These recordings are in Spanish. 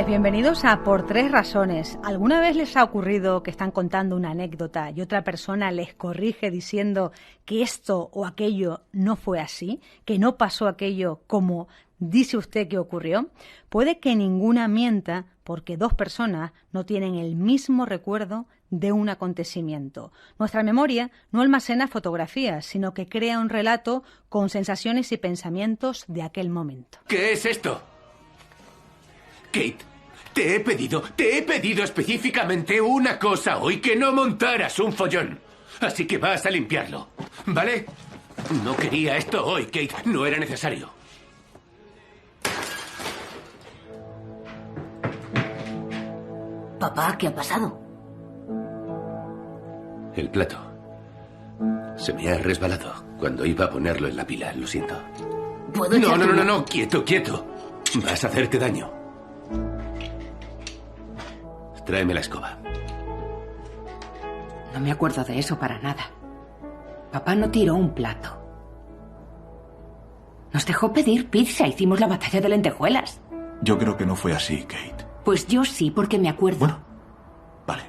Bienvenidos a Por Tres Razones. ¿Alguna vez les ha ocurrido que están contando una anécdota y otra persona les corrige diciendo que esto o aquello no fue así, que no pasó aquello como dice usted que ocurrió? Puede que ninguna mienta porque dos personas no tienen el mismo recuerdo de un acontecimiento. Nuestra memoria no almacena fotografías, sino que crea un relato con sensaciones y pensamientos de aquel momento. ¿Qué es esto? Kate, te he pedido específicamente una cosa hoy, que no montaras un follón. Así que vas a limpiarlo, ¿vale? No quería esto hoy, Kate. No era necesario. Papá, ¿qué ha pasado? El plato. Se me ha resbalado cuando iba a ponerlo en la pila, lo siento. ¿Puedo echarte No, quieto. Vas a hacerte daño. Tráeme la escoba. No me acuerdo de eso para nada. Papá no tiró un plato. Nos dejó pedir pizza. Hicimos la batalla de lentejuelas. Yo creo que no fue así, Kate. Pues yo sí, porque me acuerdo. Bueno, vale.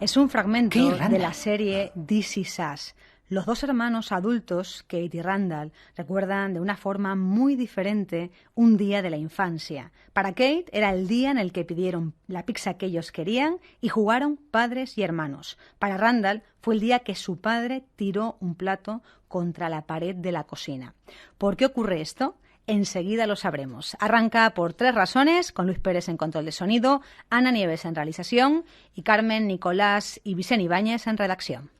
Es un fragmento de la serie This Is Us. Los dos hermanos adultos, Kate y Randall, recuerdan de una forma muy diferente un día de la infancia. Para Kate era el día en el que pidieron la pizza que ellos querían y jugaron padres y hermanos. Para Randall fue el día que su padre tiró un plato contra la pared de la cocina. ¿Por qué ocurre esto? Enseguida lo sabremos. Arranca Por Tres Razones, con Luis Pérez en control de sonido, Ana Nieves en realización y Carmen, Nicolás y Vicente Ibáñez en redacción.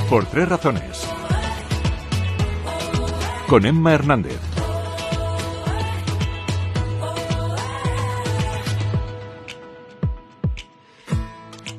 Por Tres Razones, con Emma Hernández.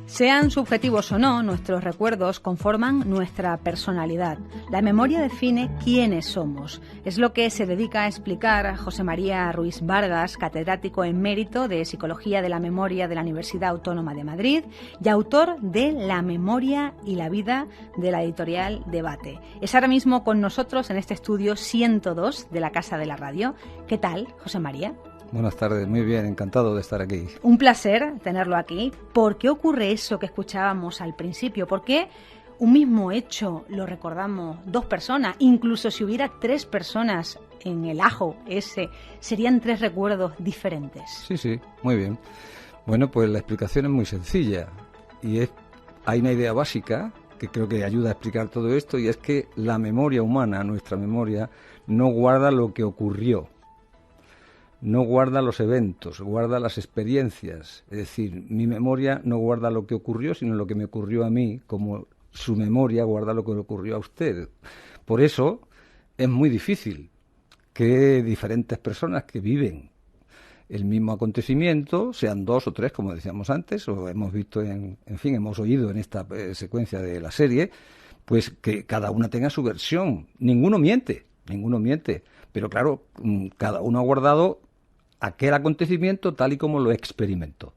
Sean subjetivos o no, nuestros recuerdos conforman nuestra personalidad. La memoria define quiénes somos. Es lo que se dedica a explicar José María Ruiz Vargas, catedrático emérito de Psicología de la Memoria de la Universidad Autónoma de Madrid y autor de La memoria y la vida, de la editorial Debate. Es ahora mismo con nosotros en este estudio 102 de la Casa de la Radio. ¿Qué tal, José María? Buenas tardes, muy bien, encantado de estar aquí. Un placer tenerlo aquí. ¿Por qué ocurre eso que escuchábamos al principio? ¿Por qué un mismo hecho lo recordamos dos personas? Incluso si hubiera tres personas en el ajo ese, serían tres recuerdos diferentes. Sí, muy bien. Bueno, pues la explicación es muy sencilla y hay una idea básica que creo que ayuda a explicar todo esto, y es que la memoria humana, nuestra memoria, no guarda lo que ocurrió. No guarda los eventos, guarda las experiencias. Es decir, mi memoria no guarda lo que ocurrió, sino lo que me ocurrió a mí, como su memoria guarda lo que le ocurrió a usted. Por eso es muy difícil que diferentes personas que viven el mismo acontecimiento, sean dos o tres, como decíamos antes, o hemos visto, hemos oído en esta secuencia de la serie, pues que cada una tenga su versión. Ninguno miente, pero claro, cada uno ha guardado aquel acontecimiento tal y como lo experimentó.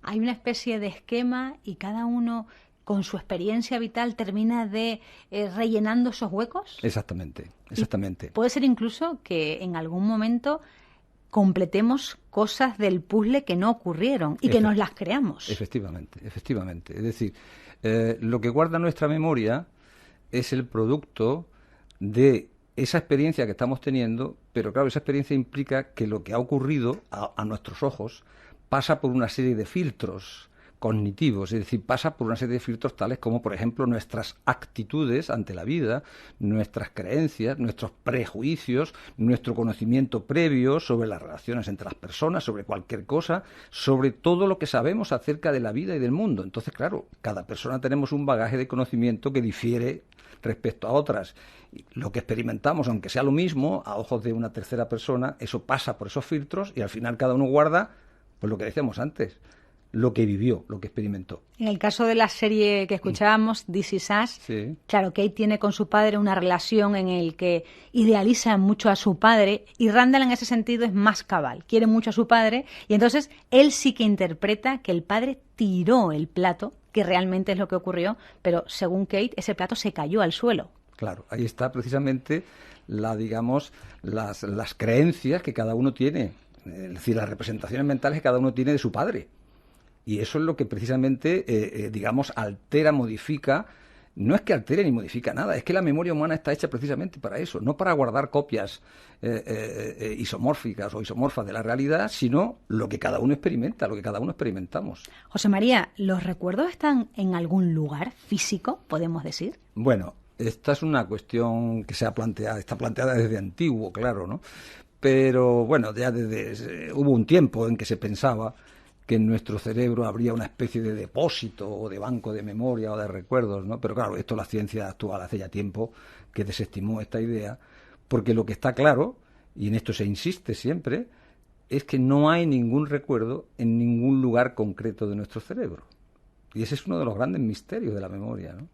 Hay una especie de esquema y cada uno con su experiencia vital termina de rellenando esos huecos. Exactamente. Puede ser incluso que en algún momento completemos cosas del puzzle que no ocurrieron y que nos las creamos. Efectivamente. Es decir, lo que guarda nuestra memoria es el producto de esa experiencia que estamos teniendo, pero claro, esa experiencia implica que lo que ha ocurrido a nuestros ojos pasa por una serie de filtros cognitivos, es decir, pasa por una serie de filtros tales como, por ejemplo, nuestras actitudes ante la vida, nuestras creencias, nuestros prejuicios, nuestro conocimiento previo sobre las relaciones entre las personas, sobre cualquier cosa, sobre todo lo que sabemos acerca de la vida y del mundo. Entonces, claro, cada persona tenemos un bagaje de conocimiento que difiere respecto a otras. Lo que experimentamos, aunque sea lo mismo, a ojos de una tercera persona, eso pasa por esos filtros y al final cada uno guarda, pues lo que decíamos antes, lo que vivió, lo que experimentó. En el caso de la serie que escuchábamos, This Is Us, sí. Claro, Kate tiene con su padre una relación en el que idealiza mucho a su padre y Randall en ese sentido es más cabal, quiere mucho a su padre y entonces él sí que interpreta que el padre tiró el plato que realmente es lo que ocurrió, pero según Kate, ese plato se cayó al suelo. Claro, ahí está precisamente las creencias que cada uno tiene, es decir, las representaciones mentales que cada uno tiene de su padre. Y eso es lo que precisamente, altera, modifica. No es que altere ni modifica nada, es que la memoria humana está hecha precisamente para eso, no para guardar copias isomórficas o isomorfas de la realidad, sino lo que cada uno experimenta, lo que cada uno experimentamos. José María, ¿los recuerdos están en algún lugar físico, podemos decir? Bueno, esta es una cuestión que está planteada desde antiguo, claro, ¿no? Pero bueno, ya hubo un tiempo en que se pensaba que en nuestro cerebro habría una especie de depósito o de banco de memoria o de recuerdos, ¿no? Pero claro, esto la ciencia actual hace ya tiempo que desestimó esta idea, porque lo que está claro, y en esto se insiste siempre, es que no hay ningún recuerdo en ningún lugar concreto de nuestro cerebro. Y ese es uno de los grandes misterios de la memoria, ¿no?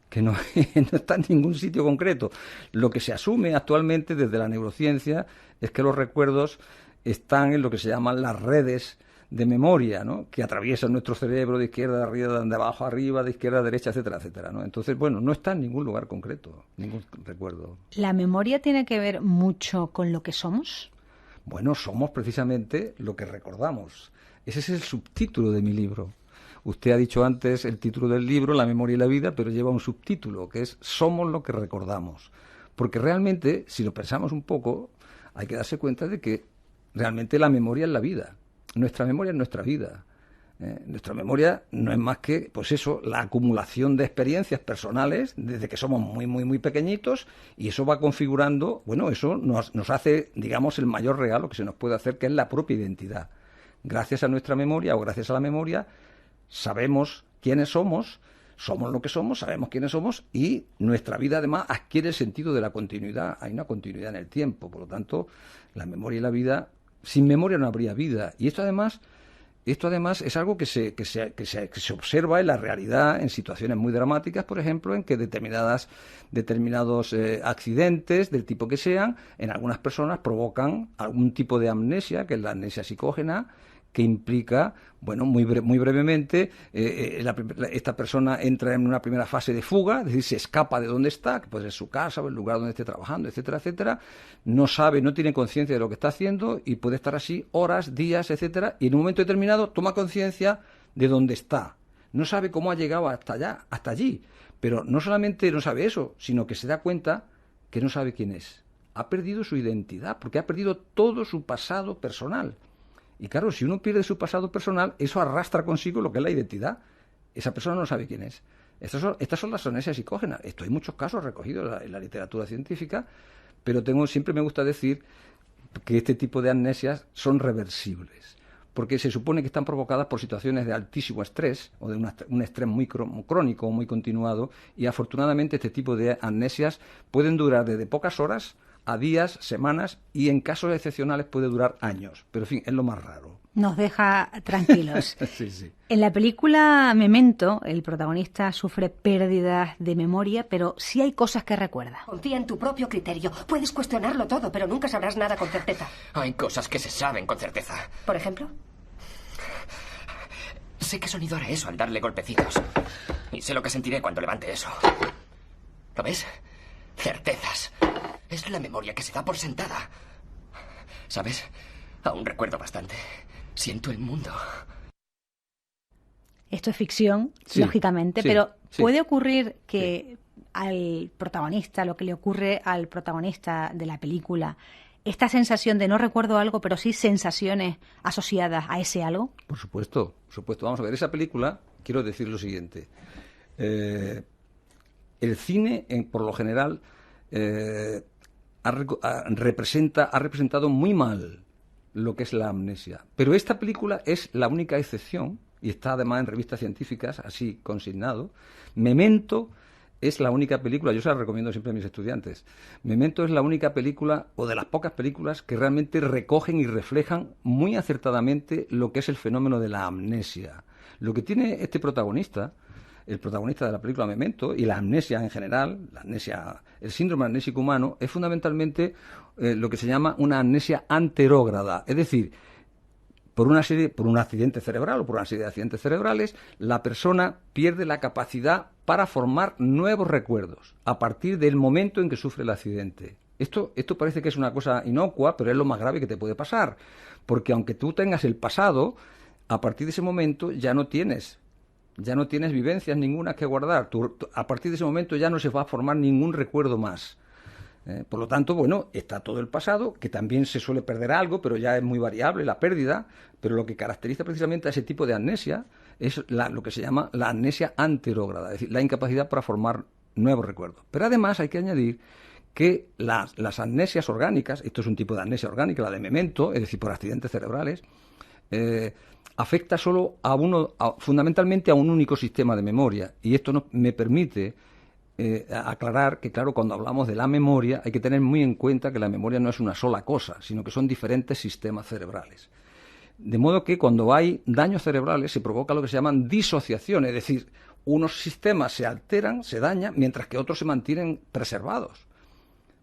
Que no está en ningún sitio concreto. Lo que se asume actualmente desde la neurociencia es que los recuerdos están en lo que se llaman las redes de memoria, ¿no? Que atraviesan nuestro cerebro de izquierda a arriba, de abajo a arriba, de izquierda a derecha, etcétera, etcétera, ¿no? Entonces, bueno, no está en ningún lugar concreto, ningún recuerdo. ¿La memoria tiene que ver mucho con lo que somos? Bueno, somos precisamente lo que recordamos. Ese es el subtítulo de mi libro. Usted ha dicho antes el título del libro, La memoria y la vida, pero lleva un subtítulo, que es Somos lo que recordamos. Porque realmente, si lo pensamos un poco, hay que darse cuenta de que realmente la memoria es la vida. Nuestra memoria es nuestra vida. Nuestra memoria no es más que, pues eso, la acumulación de experiencias personales desde que somos muy, muy, muy pequeñitos, y eso va configurando, bueno, eso nos hace, digamos, el mayor regalo que se nos puede hacer, que es la propia identidad. Gracias a nuestra memoria o gracias a la memoria sabemos quiénes somos lo que somos, sabemos quiénes somos, y nuestra vida además adquiere el sentido de la continuidad. Hay una continuidad en el tiempo, por lo tanto, la memoria y la vida, sin memoria no habría vida. Y esto además es algo que se observa en la realidad en situaciones muy dramáticas, por ejemplo, en que determinados accidentes, del tipo que sean, en algunas personas provocan algún tipo de amnesia, que es la amnesia psicógena, que implica, bueno, muy brevemente, esta persona entra en una primera fase de fuga, es decir, se escapa de donde está, que puede ser su casa o el lugar donde esté trabajando, etcétera, etcétera, no tiene conciencia de lo que está haciendo y puede estar así horas, días, etcétera, y en un momento determinado toma conciencia de dónde está. No sabe cómo ha llegado hasta allí, pero no solamente no sabe eso, sino que se da cuenta que no sabe quién es. Ha perdido su identidad, porque ha perdido todo su pasado personal. Y claro, si uno pierde su pasado personal, eso arrastra consigo lo que es la identidad. Esa persona no sabe quién es. Estas son las amnesias psicógenas. Esto hay muchos casos recogidos en la literatura científica, pero siempre me gusta decir que este tipo de amnesias son reversibles, porque se supone que están provocadas por situaciones de altísimo estrés o de un estrés muy crónico o muy continuado, y afortunadamente este tipo de amnesias pueden durar desde pocas horas a días, semanas, y en casos excepcionales puede durar años. Pero, en fin, es lo más raro. Nos deja tranquilos. Sí. En la película Memento, el protagonista sufre pérdidas de memoria, pero sí hay cosas que recuerda. Confía en tu propio criterio. Puedes cuestionarlo todo, pero nunca sabrás nada con certeza. Hay cosas que se saben con certeza. ¿Por ejemplo? Sé qué sonido hará eso al darle golpecitos. Y sé lo que sentiré cuando levante eso. ¿Lo ves? Certezas. Es la memoria que se da por sentada. ¿Sabes? Aún recuerdo bastante. Siento el mundo. Esto es ficción, sí, lógicamente, sí, pero sí. ¿puede ocurrir que al protagonista, lo que le ocurre al protagonista de la película, esta sensación de no recuerdo algo, pero sí sensaciones asociadas a ese algo? Por supuesto. Vamos a ver, esa película, quiero decir lo siguiente. El cine, por lo general, ha representado muy mal lo que es la amnesia. Pero esta película es la única excepción, y está además en revistas científicas así consignado. Memento es la única película, yo se la recomiendo siempre a mis estudiantes, Memento es la única película, o de las pocas películas, que realmente recogen y reflejan muy acertadamente lo que es el fenómeno de la amnesia. Lo que tiene este protagonista, el protagonista de la película Memento, y la amnesia en general, el síndrome amnésico humano, es fundamentalmente lo que se llama una amnesia anterógrada. Es decir, por un accidente cerebral o por una serie de accidentes cerebrales, la persona pierde la capacidad para formar nuevos recuerdos a partir del momento en que sufre el accidente. Esto parece que es una cosa inocua, pero es lo más grave que te puede pasar, porque aunque tú tengas el pasado, a partir de ese momento ya no tienes vivencias ninguna que guardar. A partir de ese momento ya no se va a formar ningún recuerdo más. Por lo tanto, bueno, está todo el pasado, que también se suele perder algo, pero ya es muy variable la pérdida, pero lo que caracteriza precisamente a ese tipo de amnesia es lo que se llama la amnesia anterógrada, es decir, la incapacidad para formar nuevos recuerdos. Pero además hay que añadir que las amnesias orgánicas, esto es un tipo de amnesia orgánica, la de memento, es decir, por accidentes cerebrales, afecta solo fundamentalmente a un único sistema de memoria, y esto me permite aclarar que, claro, cuando hablamos de la memoria hay que tener muy en cuenta que la memoria no es una sola cosa, sino que son diferentes sistemas cerebrales. De modo que cuando hay daños cerebrales se provoca lo que se llaman disociaciones, es decir, unos sistemas se alteran, se dañan, mientras que otros se mantienen preservados.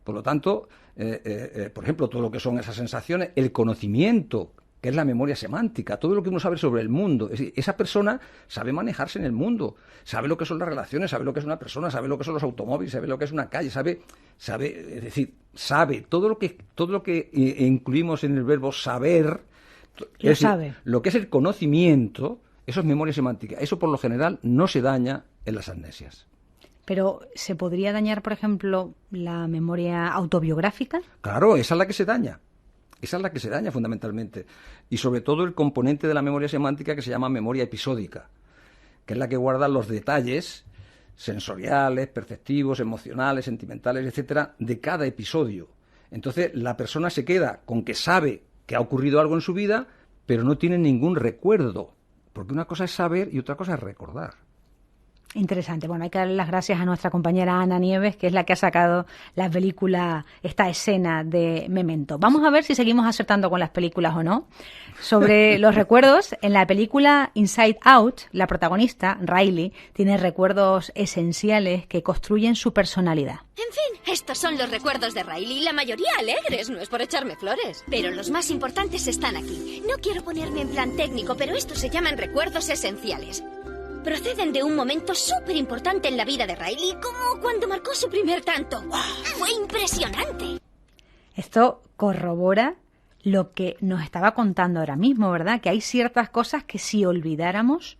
Por lo tanto, por ejemplo, todo lo que son esas sensaciones, el conocimiento, que es la memoria semántica, todo lo que uno sabe sobre el mundo. Es decir, esa persona sabe manejarse en el mundo, sabe lo que son las relaciones, sabe lo que es una persona, sabe lo que son los automóviles, sabe lo que es una calle, sabe, es decir, sabe todo lo que incluimos en el verbo saber, lo que es el conocimiento, eso es memoria semántica. Eso por lo general no se daña en las amnesias. Pero, ¿se podría dañar, por ejemplo, la memoria autobiográfica? Claro, esa es la que se daña. Esa es la que se daña fundamentalmente. Y sobre todo el componente de la memoria semántica que se llama memoria episódica, que es la que guarda los detalles sensoriales, perceptivos, emocionales, sentimentales, etcétera, de cada episodio. Entonces, la persona se queda con que sabe que ha ocurrido algo en su vida, pero no tiene ningún recuerdo. Porque una cosa es saber y otra cosa es recordar. Interesante. Bueno, hay que darle las gracias a nuestra compañera Ana Nieves, que es la que ha sacado la película, esta escena de Memento. Vamos a ver si seguimos acertando con las películas o no. Sobre los recuerdos, en la película Inside Out, la protagonista, Riley, tiene recuerdos esenciales que construyen su personalidad. En fin, estos son los recuerdos de Riley, la mayoría alegres, no es por echarme flores. Pero los más importantes están aquí. No quiero ponerme en plan técnico, pero estos se llaman recuerdos esenciales. Proceden de un momento súper importante en la vida de Riley, como cuando marcó su primer tanto. ¡Wow! ¡Fue impresionante! Esto corrobora lo que nos estaba contando ahora mismo, ¿verdad? Que hay ciertas cosas que si olvidáramos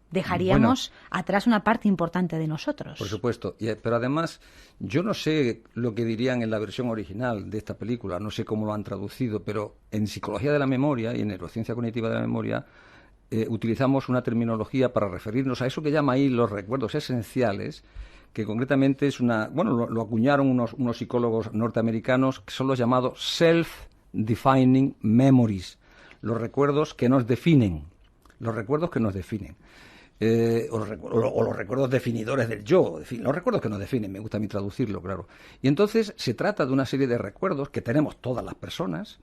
dejaríamos atrás una parte importante de nosotros. Por supuesto, pero además yo no sé lo que dirían en la versión original de esta película, no sé cómo lo han traducido, pero en psicología de la memoria y en neurociencia cognitiva de la memoria utilizamos una terminología para referirnos a eso que llama ahí los recuerdos esenciales, que concretamente es lo acuñaron unos psicólogos norteamericanos, que son los llamados self-defining memories, los recuerdos que nos definen, o los recuerdos definidores del yo, en fin, los recuerdos que nos definen, me gusta a mí traducirlo, claro. Y entonces se trata de una serie de recuerdos que tenemos todas las personas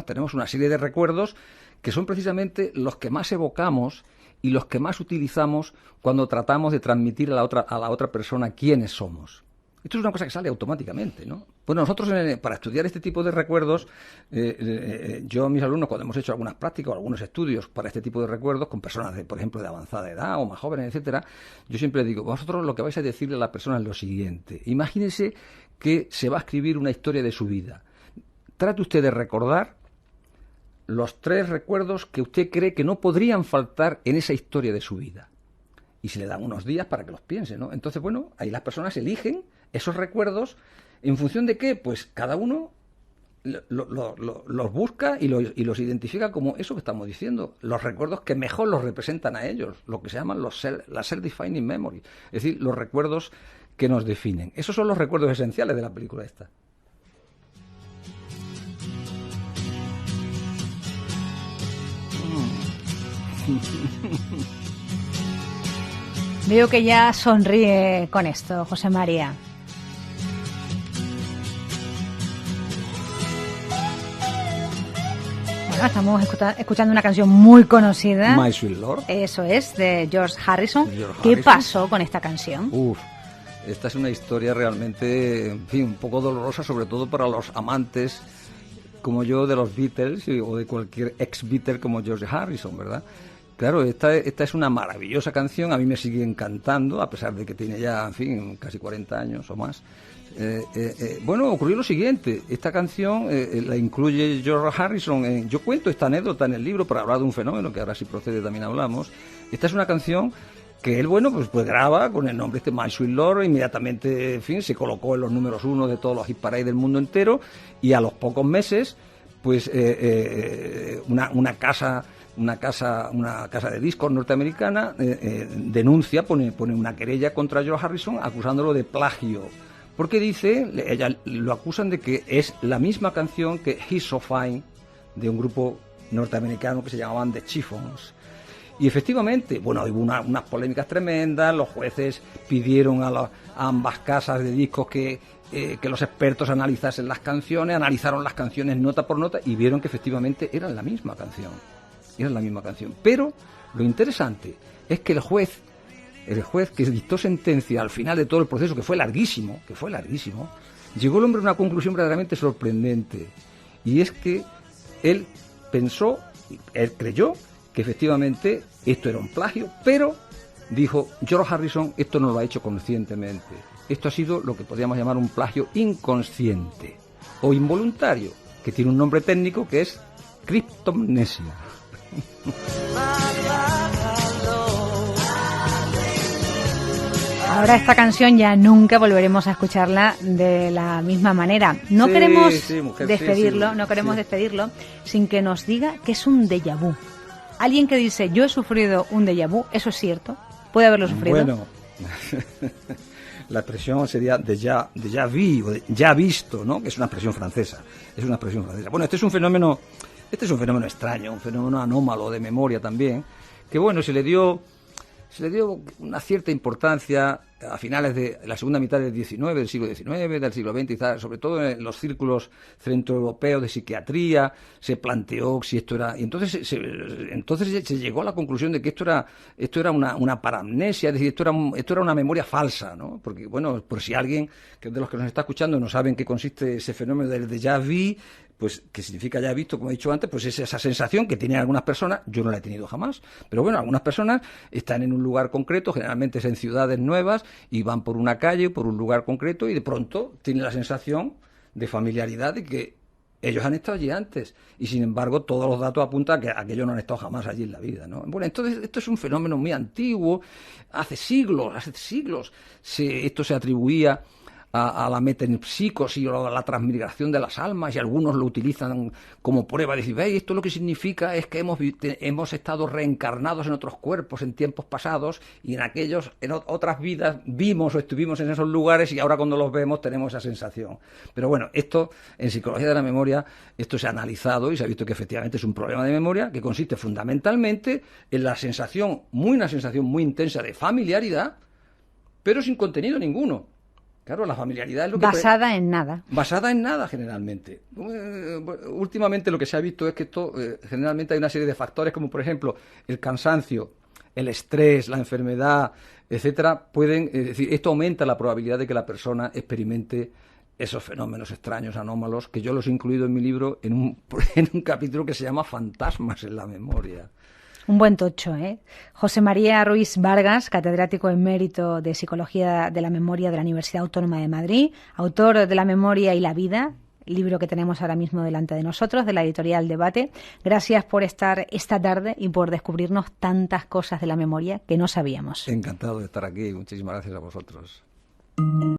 tenemos una serie de recuerdos que son precisamente los que más evocamos y los que más utilizamos cuando tratamos de transmitir a la otra persona quiénes somos. Esto es una cosa que sale automáticamente, ¿no? Bueno, nosotros para estudiar este tipo de recuerdos, yo a mis alumnos, cuando hemos hecho algunas prácticas o algunos estudios para este tipo de recuerdos, con personas, por ejemplo, de avanzada edad o más jóvenes, etcétera, yo siempre digo, vosotros lo que vais a decirle a la persona es lo siguiente. Imagínese que se va a escribir una historia de su vida. Trate usted de recordar los 3 recuerdos que usted cree que no podrían faltar en esa historia de su vida. Y se le dan unos días para que los piense, ¿no? Entonces, bueno, ahí las personas eligen esos recuerdos, ¿en función de qué? Pues cada uno los busca y los identifica como eso que estamos diciendo, los recuerdos que mejor los representan a ellos, lo que se llaman las self-defining memories, es decir, los recuerdos que nos definen. Esos son los recuerdos esenciales de la película esta. Veo que ya sonríe con esto, José María. Bueno, estamos escuchando una canción muy conocida. My Sweet Lord. Eso es, de George Harrison. ¿Qué pasó con esta canción? Esta es una historia realmente, en fin, un poco dolorosa, sobre todo para los amantes como yo de los Beatles o de cualquier ex-Beatle como George Harrison, ¿verdad? Claro, esta es una maravillosa canción, a mí me sigue encantando, a pesar de que tiene ya, en fin, casi 40 años o más. Bueno, ocurrió lo siguiente, esta canción la incluye George Harrison, yo cuento esta anécdota en el libro para hablar de un fenómeno que ahora si procede también hablamos. Esta es una canción que él, bueno, pues graba con el nombre My Sweet Lord, inmediatamente, en fin, se colocó en los números 1 de todos los hit parades del mundo entero, y a los pocos meses, pues una casa de discos norteamericana denuncia, pone una querella contra George Harrison acusándolo de plagio, porque dice, lo acusan de que es la misma canción que He's So Fine, de un grupo norteamericano que se llamaban The Chiffons. Y efectivamente, bueno, hubo unas polémicas tremendas, los jueces pidieron a ambas casas de discos que los expertos analizasen las canciones, analizaron las canciones nota por nota y vieron que efectivamente eran la misma canción. Pero lo interesante es que el juez que dictó sentencia al final de todo el proceso, que fue larguísimo, llegó el hombre a una conclusión verdaderamente sorprendente. Y es que él creyó que efectivamente esto era un plagio, pero dijo, George Harrison esto no lo ha hecho conscientemente. Esto ha sido lo que podríamos llamar un plagio inconsciente o involuntario, que tiene un nombre técnico que es criptomnesia. Ahora esta canción ya nunca volveremos a escucharla de la misma manera. No queremos despedirlo sin que nos diga que es un déjà vu. Alguien que dice, yo he sufrido un déjà vu, ¿eso es cierto? ¿Puede haberlo sufrido? Bueno, la expresión sería déjà vu, o de ya visto, ¿no? Que es una expresión francesa. Bueno, este es un fenómeno extraño, un fenómeno anómalo de memoria también, que bueno, se le dio una cierta importancia a finales de la segunda mitad del XIX, del siglo XX, y tal, sobre todo en los círculos centroeuropeos de psiquiatría, se planteó si esto era... Y entonces se llegó a la conclusión de que esto era una paramnesia, es decir, esto era una memoria falsa, ¿no? Porque, bueno, por si alguien de los que nos está escuchando no sabe en qué consiste ese fenómeno del déjà vu, pues que significa ya visto, como he dicho antes, pues es esa sensación que tienen algunas personas, yo no la he tenido jamás, pero bueno, algunas personas están en un lugar concreto, generalmente es en ciudades nuevas, y van por una calle, por un lugar concreto, y de pronto tienen la sensación de familiaridad de que ellos han estado allí antes, y sin embargo todos los datos apuntan a que ellos no han estado jamás allí en la vida, ¿no? Bueno, entonces esto es un fenómeno muy antiguo, hace siglos, esto se atribuía a la metempsicosis o a la transmigración de las almas, y algunos lo utilizan como prueba de decir, ¿veis? Esto lo que significa es que hemos estado reencarnados en otros cuerpos en tiempos pasados, y en otras vidas vimos o estuvimos en esos lugares, y ahora cuando los vemos tenemos esa sensación. Pero bueno, esto en psicología de la memoria, esto se ha analizado y se ha visto que efectivamente es un problema de memoria que consiste fundamentalmente en una sensación muy intensa de familiaridad, pero sin contenido ninguno. Claro, la familiaridad es lo que... Basada en nada. Basada en nada, generalmente. Últimamente lo que se ha visto es que generalmente hay una serie de factores, como por ejemplo el cansancio, el estrés, la enfermedad, etcétera, es decir, esto aumenta la probabilidad de que la persona experimente esos fenómenos extraños, anómalos, que yo los he incluido en mi libro en un capítulo que se llama Fantasmas en la memoria. Un buen tocho, ¿eh? José María Ruiz Vargas, catedrático emérito de Psicología de la Memoria de la Universidad Autónoma de Madrid, autor de La Memoria y la Vida, libro que tenemos ahora mismo delante de nosotros, de la editorial Debate. Gracias por estar esta tarde y por descubrirnos tantas cosas de la memoria que no sabíamos. Encantado de estar aquí. Muchísimas gracias a vosotros.